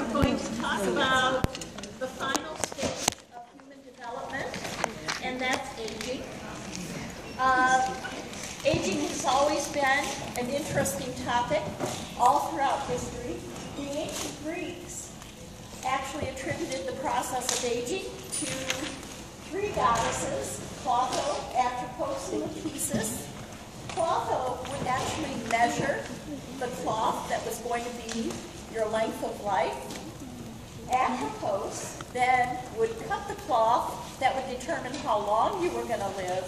we're going to talk about the final stage of human development, and that's aging. Aging has always been an interesting topic all throughout history. The ancient Greeks actually attributed the process of aging to three goddesses, Clotho, Atropos, and Lachesis. Clotho would actually measure the cloth that was going to be your length of life. Atropos then would cut the cloth that would determine how long you were going to live.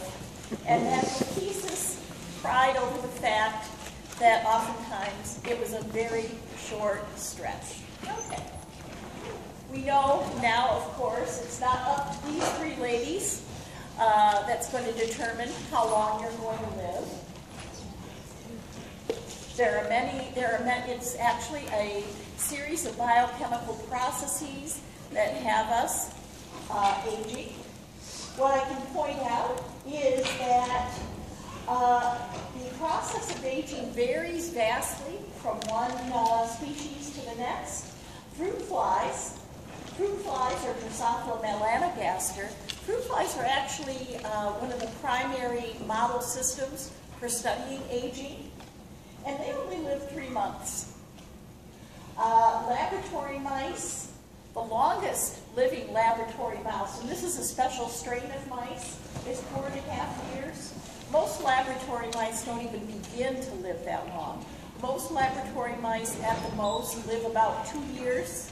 And then Lachesis cried over the fact that oftentimes it was a very short stretch. Okay. We know now, of course, it's not up to these three ladies that's going to determine how long you're going to live. There are many, it's actually a series of biochemical processes that have us aging. What I can point out is that the process of aging varies vastly from one species to the next. Fruit flies are Drosophila melanogaster. Fruit flies are actually one of the primary model systems for studying aging, and they only live 3 months. Laboratory mice, the longest living laboratory mouse, and this is a special strain of mice, is 4.5 years. Most laboratory mice don't even begin to live that long. Most laboratory mice at the most live about 2 years.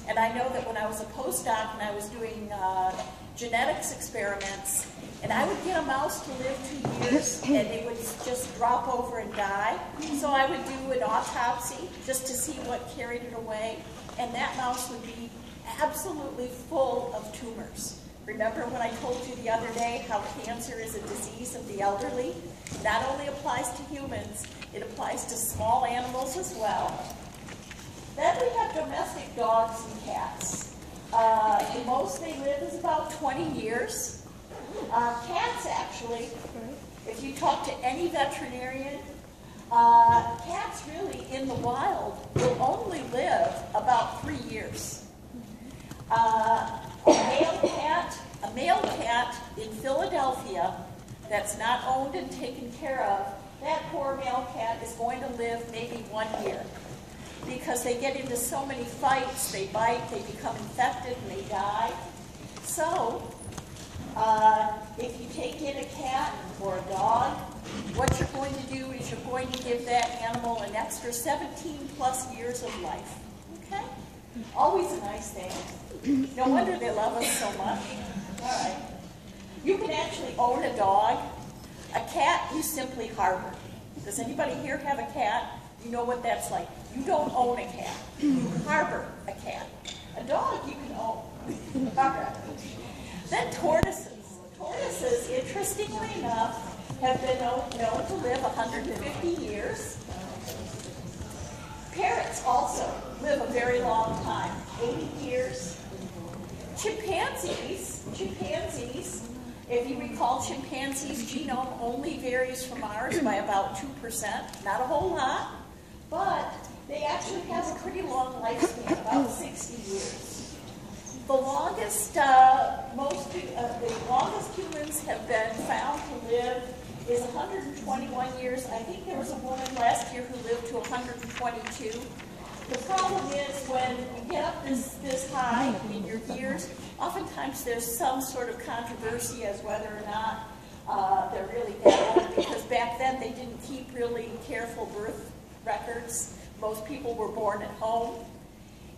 And I know that when I was a postdoc and I was doing genetics experiments, and I would get a mouse to live 2 years, and it would just drop over and die. So I would do an autopsy just to see what carried it away, and that mouse would be absolutely full of tumors. Remember when I told you the other day how cancer is a disease of the elderly? It not only applies to humans, it applies to small animals as well. Then we have domestic dogs and cats. The most they live is about 20 years. Cats actually, if you talk to any veterinarian, cats really in the wild will only live about 3 years. A male cat in Philadelphia that's not owned and taken care of, that poor male cat is going to live maybe 1 year. Because they get into so many fights, they bite, they become infected, and they die. So, if you take in a cat or a dog, what you're going to do is you're going to give that animal an extra 17 plus years of life. Okay? Always a nice thing. No wonder they love us so much. All right. You can actually own a dog. A cat you simply harbor. Does anybody here have a cat? You know what that's like. You don't own a cat. You harbor a cat. A dog you can own. All right. Then tortoises. Tortoises, interestingly enough, have been known to live 150 years. Parrots also live a very long time, 80 years. Chimpanzees, if you recall, chimpanzees' genome only varies from ours by about 2%, not a whole lot, but they actually have a pretty long lifespan, about 60 years. The longest, the longest humans have been found to live is 121 years. I think there was a woman last year who lived to 122. The problem is when you get up this high in your years, oftentimes there's some sort of controversy as whether or not they're really that old, because back then they didn't keep really careful birth records. Most people were born at home.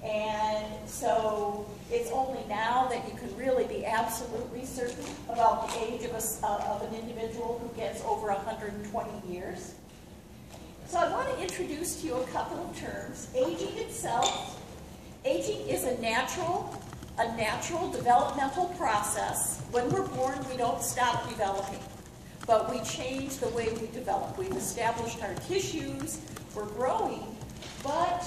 And so it's only now that you can really be absolutely certain about the age of an individual who gets over 120 years. So I want to introduce to you a couple of terms. Aging itself. Aging is a natural developmental process. When we're born, we don't stop developing, but we change the way we develop. We've established our tissues, we're growing, but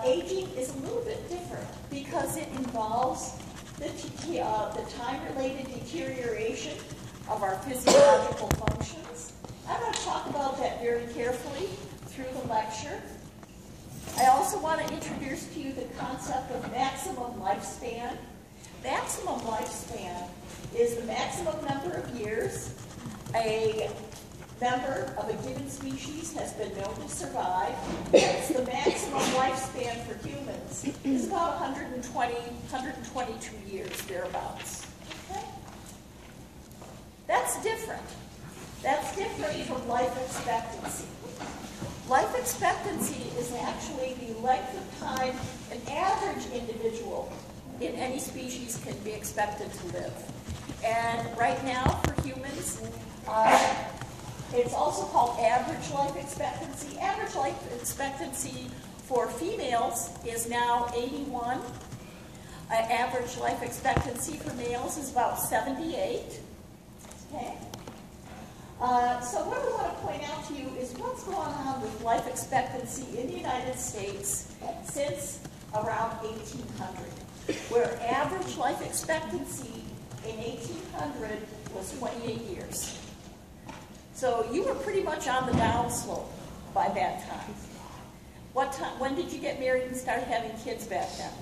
aging is a little bit different because it involves the time-related deterioration of our physiological functions. I'm going to talk about that very carefully through the lecture. I also want to introduce to you the concept concept of maximum lifespan. Maximum lifespan is the maximum number of years a member of a given species has been known to survive. Hence, the maximum lifespan for humans is about 122 years, thereabouts. Okay? That's different. That's different from life expectancy. Life expectancy is actually the length of time an average individual in any species can be expected to live. And right now, for humans, it's also called average life expectancy. Average life expectancy for females is now 81. Average life expectancy for males is about 78. Okay? So what I want to point out to you is what's going on with life expectancy in the United States since around 1800, where average life expectancy in 1800 was 28 years. So you were pretty much on the downslope by that time. When did you get married and start having kids back then?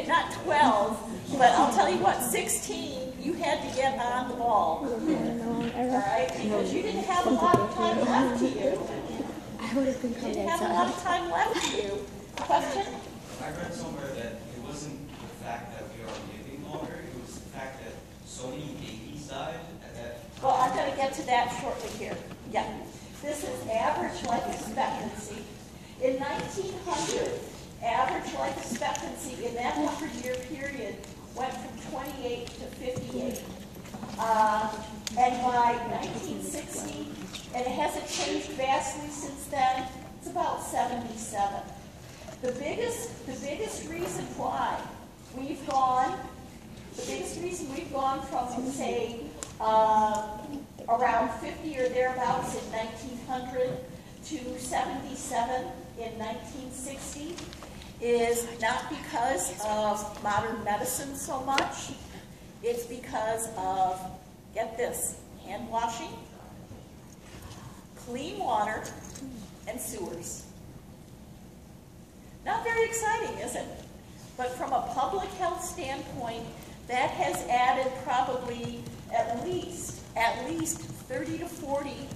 Not 12, but I'll tell you what, 16, you had to get on the ball. All right? Because you didn't have a lot of time left to you. You didn't have a lot of time left to you. Question? I read somewhere that it wasn't the fact that we are living longer, it was the fact that so many babies died at that time. Well, I'm going to get to that shortly here. Yeah. This is average life expectancy. In 1900, average life expectancy in that 100-year period went from 28 to 58. And by 1960, and it hasn't changed vastly since then, it's about 77. The biggest reason why we've gone from, say, around 50 or thereabouts in 1900 to 77 in 1960 is not because of modern medicine so much. It's because of, get this, hand washing, clean water, and sewers. Not very exciting, is it? But from a public health standpoint, that has added probably at least 30 to 40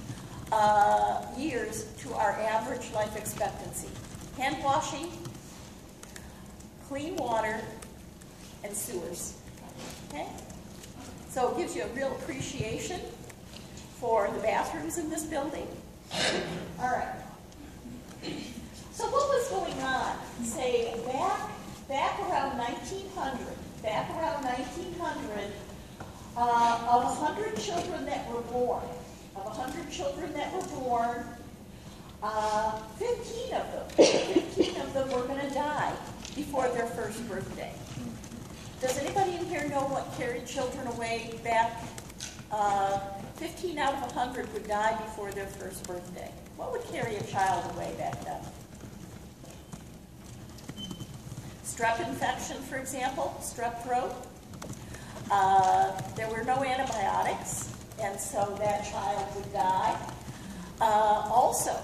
years to our average life expectancy. Hand washing, clean water, and sewers. Okay? So it gives you a real appreciation for the bathrooms in this building. All right. So what was going on, say, back around 1900, of 100 children that were born, 15 of them were going to die before their first birthday. Does anybody in here know what carried children away back? 15 out of 100 would die before their first birthday. What would carry a child away back then? Strep infection, for example, strep throat. There were no antibiotics, and so that child would die. Also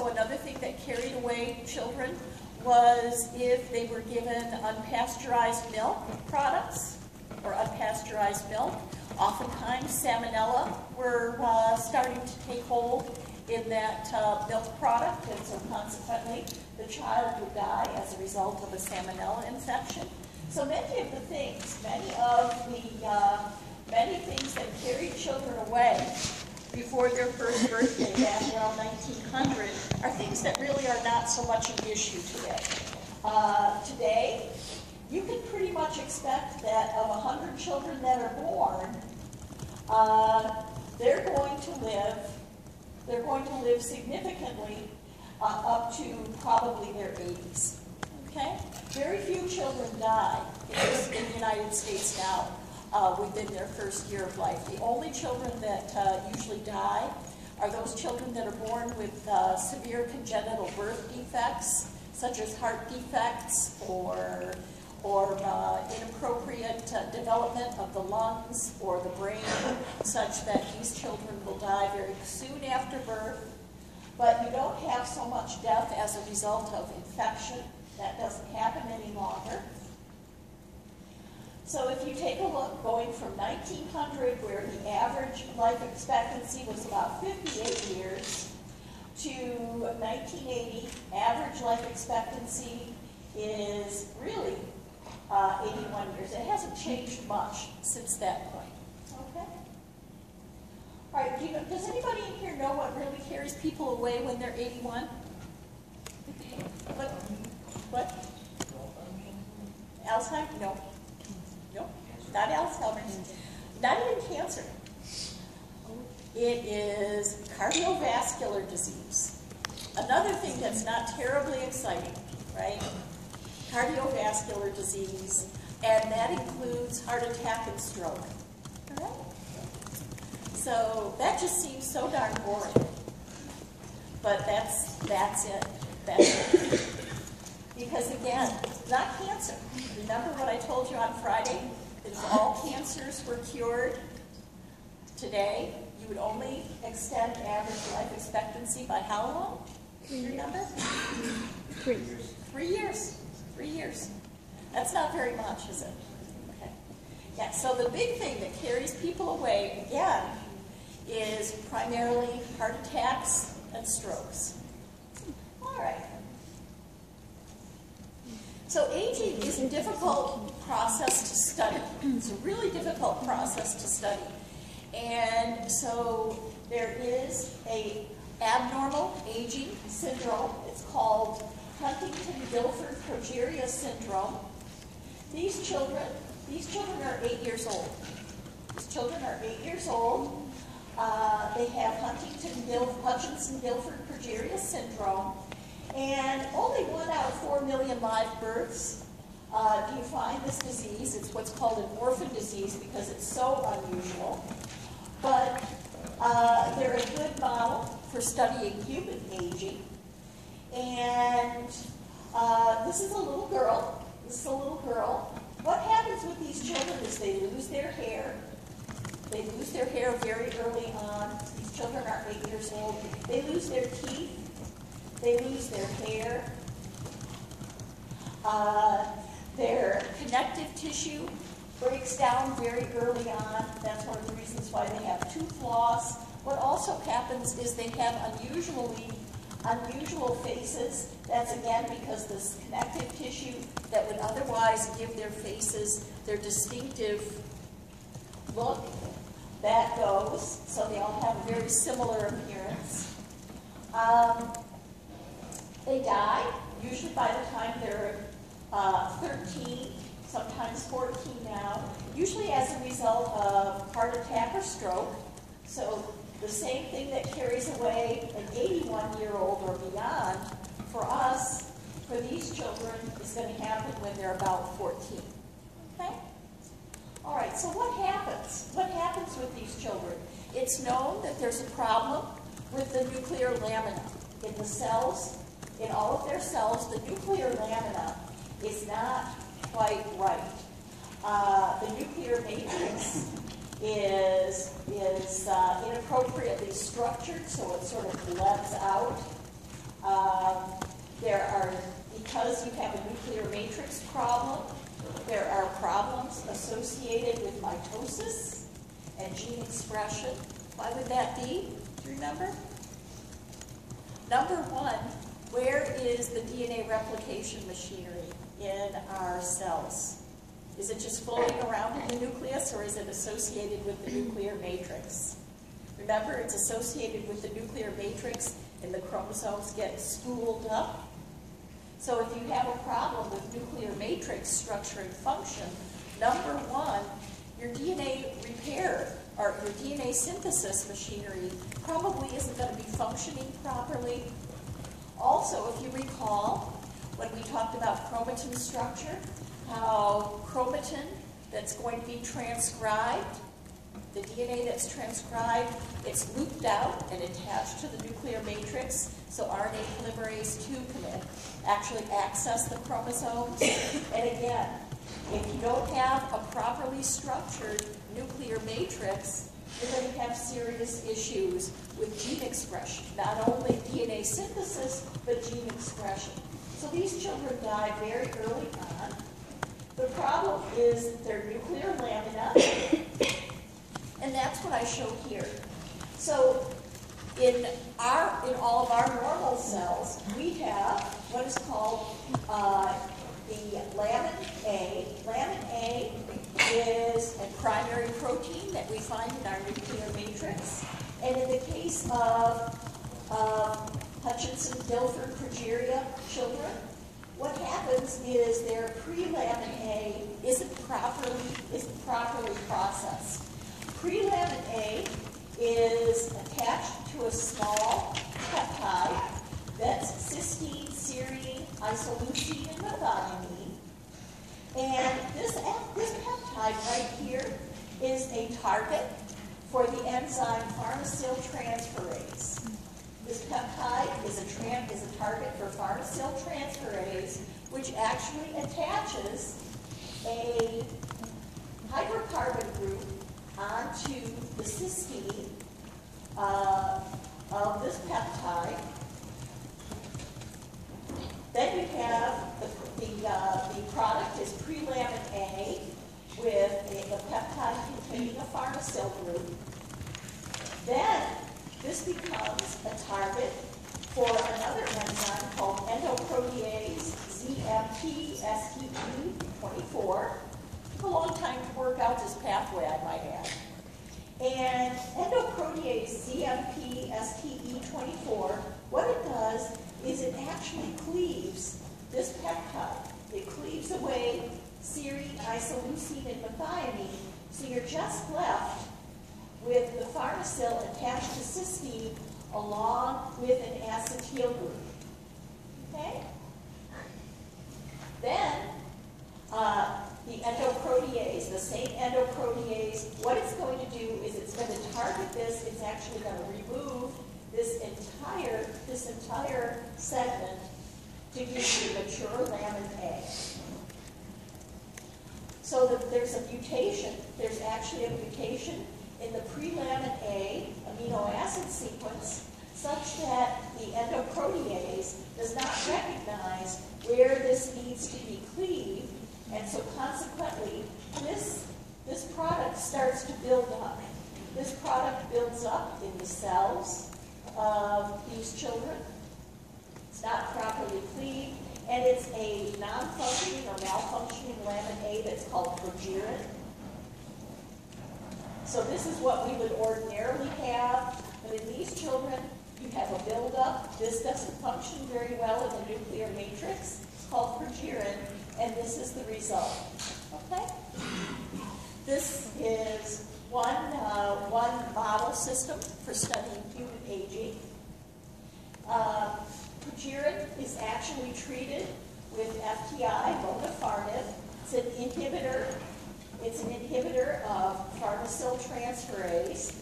another thing that carried away children was if they were given unpasteurized milk products or unpasteurized milk. Oftentimes salmonella were starting to take hold in that milk product, and so consequently the child would die as a result of a salmonella infection. So many things that carried children away before their first birthday back around 1900 are things that really are not so much an issue today. Today, you can pretty much expect that of 100 children that are born, they're going to live significantly up to probably their 80s. Okay? Very few children die in the United States now within their first year of life. The only children that usually die are those children that are born with severe congenital birth defects, such as heart defects or inappropriate development of the lungs or the brain, such that these children will die very soon after birth. But you don't have so much death as a result of infection That doesn't happen any longer. So if you take a look, going from 1900, where the average life expectancy was about 58 years, to 1980, average life expectancy is really 81 years. It hasn't changed much since that point. Okay? All right, does anybody in here know what really carries people away when they're 81? What? Alzheimer's? No. No, not Alzheimer's. Not even cancer. It is cardiovascular disease. Another thing that's not terribly exciting, right? Cardiovascular disease, and that includes heart attack and stroke. All right? So that just seems so darn boring. But that's it. That's it. Because again, not cancer. Remember what I told you on Friday? If all cancers were cured today, you would only extend average life expectancy by how long? Do you remember? 3 years. 3 years. 3 years. That's not very much, is it? Okay. Yeah, so the big thing that carries people away, again, is primarily heart attacks and strokes. All right. So aging is a difficult process to study. It's a really difficult process to study. And so there is an abnormal aging syndrome. It's called Huntington-Gilford progeria syndrome. These children are 8 years old. These children are 8 years old. They have Hutchinson-Gilford progeria syndrome. And only 1 out of 4 million live births do you find this disease. It's what's called an orphan disease because it's so unusual. But they're a good model for studying human aging. And this is a little girl. This is a little girl. What happens with these children is they lose their hair. They lose their hair very early on. These children are 8 years old. They lose their teeth. They lose their hair. Their connective tissue breaks down very early on. That's one of the reasons why they have tooth loss. What also happens is they have unusual faces. That's again because this connective tissue that would otherwise give their faces their distinctive look, that goes. So they all have a very similar appearance. They die, usually by the time they're 13, sometimes 14 now, usually as a result of heart attack or stroke. So the same thing that carries away an 81-year-old or beyond, for us, for these children, is going to happen when they're about 14. Okay? All right, so what happens? What happens with these children? It's known that there's a problem with the nuclear lamina. In the cells, in all of their cells, the nuclear lamina is not quite right. The nuclear matrix is inappropriately structured, so it sort of blends out. Because you have a nuclear matrix problem, there are problems associated with mitosis and gene expression. Why would that be? Do you remember? Number one, where is the DNA replication machinery in our cells? Is it just floating around in the nucleus, or is it associated with the nuclear matrix? Remember, it's associated with the nuclear matrix, and the chromosomes get spooled up. So if you have a problem with nuclear matrix structure and function, number one, your DNA repair or your DNA synthesis machinery probably isn't going to be functioning properly. Also, if you recall, when we talked about chromatin structure, how chromatin that's going to be transcribed, the DNA that's transcribed, it's looped out and attached to the nuclear matrix, so RNA polymerase II can actually access the chromosomes. And again, if you don't have a properly structured nuclear matrix, you're going to have serious issues with gene expression, not only DNA synthesis, but gene expression. So these children die very early on. The problem is their nuclear lamina, and that's what I show here. So in all of our normal cells, we have what is called the lamin A. Lamin A is a primary protein that we find in our nuclear matrix. And in the case of Hutchinson-Gilford progeria children, what happens is their pre-lamin A isn't properly processed. Pre-lamin A is attached to a small peptide that's cysteine, serine, isoleucine, and methionine. And this peptide right here is a target for the enzyme farnesyltransferase. This peptide is a target for farnesyltransferase, which actually attaches a hydrocarbon group onto the cysteine of this peptide. Then you have the product is pre-lamin A with the peptide containing a farnesyl group. Then this becomes a target for another enzyme called endoprotease ZMP-STE24. Took a long time to work out this pathway, I might add. And endoprotease ZMP-STE24, what it does is it actually cleaves this peptide. It cleaves away serine, isoleucine, and methionine, so you're just left with the farnesyl attached to cysteine along with an acetyl group. Okay? Then, the endoprotease, the same endoprotease, what it's going to do is it's going to target this. It's actually going to remove this entire segment to give you mature lamin A. So there's a mutation. There's actually a mutation in the pre-lamin A amino acid sequence such that the endoprotease does not recognize where this needs to be cleaved, and so consequently this product starts to build up. This product builds up in the cells of these children. It's not properly cleaved, and it's a non-functioning or malfunctioning lamin A that's called progerin. So this is what we would ordinarily have, but in these children, you have a buildup. This doesn't function very well in the nuclear matrix. It's called progerin, and this is the result. Okay? This is one model system for studying human aging. Progerin is actually treated with FTI, lonafarnib. It's an inhibitor. It's an inhibitor of farnesyltransferase.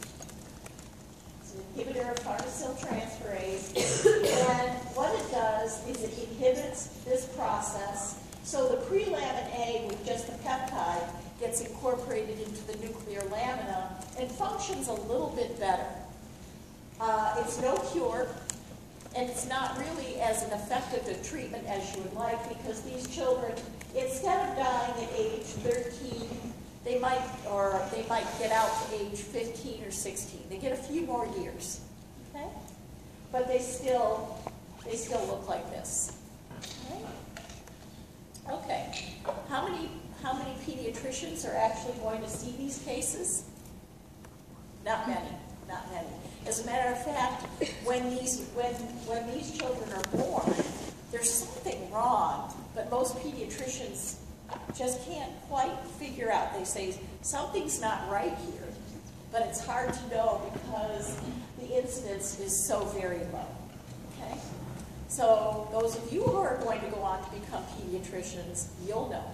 It's an inhibitor of farnesyltransferase. And what it does is it inhibits this process. So the pre-lamin A with just the peptide gets incorporated into the nuclear lamina and functions a little bit better. It's no cure, and it's not really as an effective a treatment as you would like, because these children, instead of dying at age 13, they might get out to age 15 or 16. They get a few more years, okay? But they still look like this. Okay. How many pediatricians are actually going to see these cases? Not many. Not many. As a matter of fact, when these children are born, there's something wrong, but most pediatricians just can't quite figure out. They say something's not right here, but it's hard to know because the incidence is so very low. Okay? So those of you who are going to go on to become pediatricians, you'll know,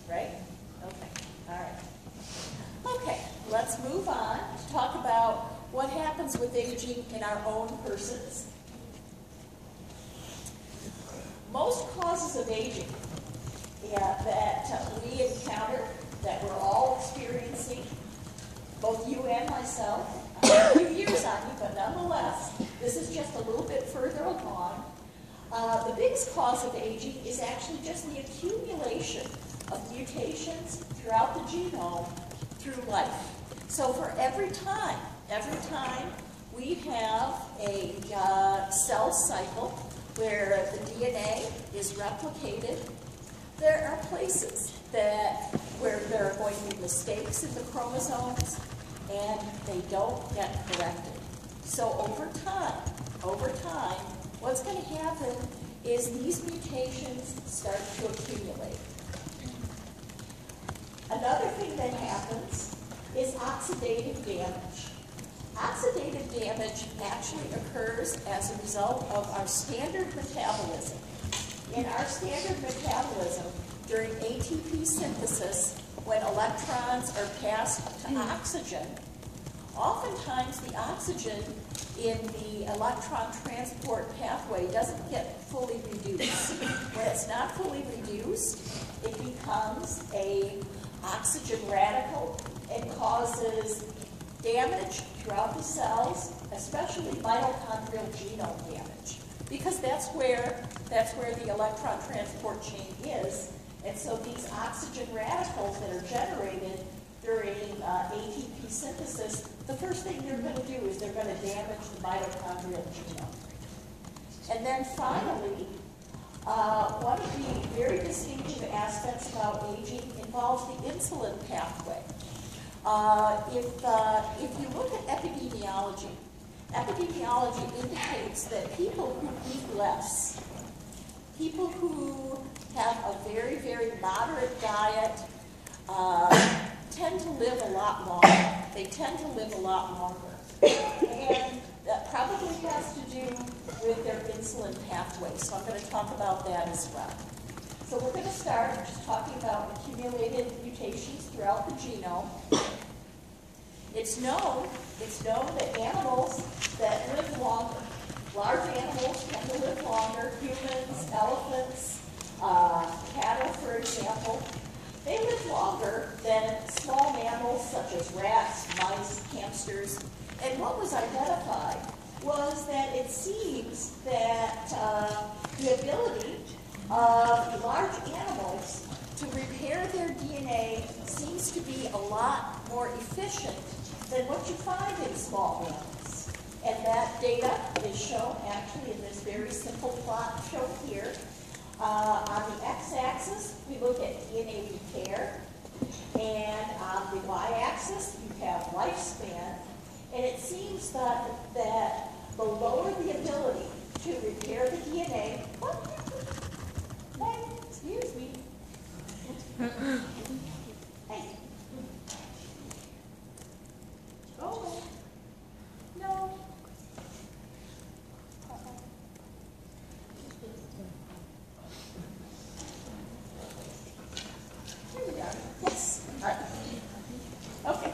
right? Okay. All right. Okay, let's move on to talk about what happens with aging in our own persons. Most causes of aging that we encounter, that we're all experiencing, both you and myself, a few years on you, but nonetheless, this is just a little bit further along, The biggest cause of aging is actually just the accumulation of mutations throughout the genome through life. So for every time we have a cell cycle where the DNA is replicated, there are places where there are going to be mistakes in the chromosomes and they don't get corrected. So over time, what's going to happen is these mutations start to accumulate. Another thing that happens is oxidative damage. Oxidative damage actually occurs as a result of our standard metabolism. In our standard metabolism, during ATP synthesis, when electrons are passed to oxygen, oftentimes the oxygen in the electron transport pathway doesn't get fully reduced. When it's not fully reduced, it becomes an oxygen radical and causes damage throughout the cells, especially mitochondrial genome damage, because that's where the electron transport chain is. And so these oxygen radicals that are generated during ATP synthesis, the first thing they're going to do is they're going to damage the mitochondrial genome. And then finally, one of the very distinctive aspects about aging involves the insulin pathway. If you look at epidemiology indicates that people who eat less, people who have a very, very moderate diet, tend to live a lot longer. They tend to live a lot longer. And that probably has to do with their insulin pathway. So I'm going to talk about that as well. So we're going to start just talking about accumulated mutations throughout the genome. It's known that animals that live longer, large animals tend to live longer, humans, elephants, cattle, for example, they live longer than small mammals such as rats, mice, hamsters. And what was identified was that it seems that the ability of large animals to repair their DNA seems to be a lot more efficient than what you find in small mammals. And that data is shown actually in this very simple plot shown here. On the x-axis, we look at DNA repair, and on the y-axis, you have lifespan. And it seems that the lower the ability to repair the DNA, excuse me. Hey. Oh, no. Here we are. Yes. All right. Okay.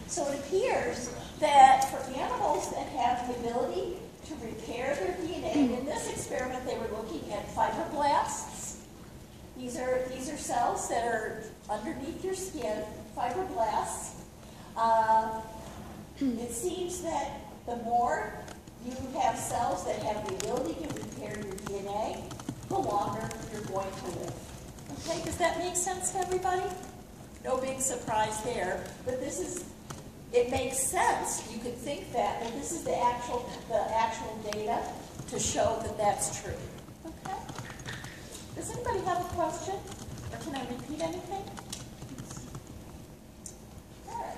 So it appears that for animals that have the ability to repair their DNA, and in this experiment they were looking at fibroblasts. These are cells that are underneath your skin, fibroblasts. It seems that the more you have cells that have the ability to repair your DNA, the longer you're going to live. Okay, does that make sense to everybody? No big surprise there, but it makes sense. You could think that, but this is the actual data to show that that's true. Okay? Does anybody have a question? Or can I repeat anything? All right.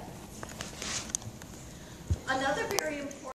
Another very important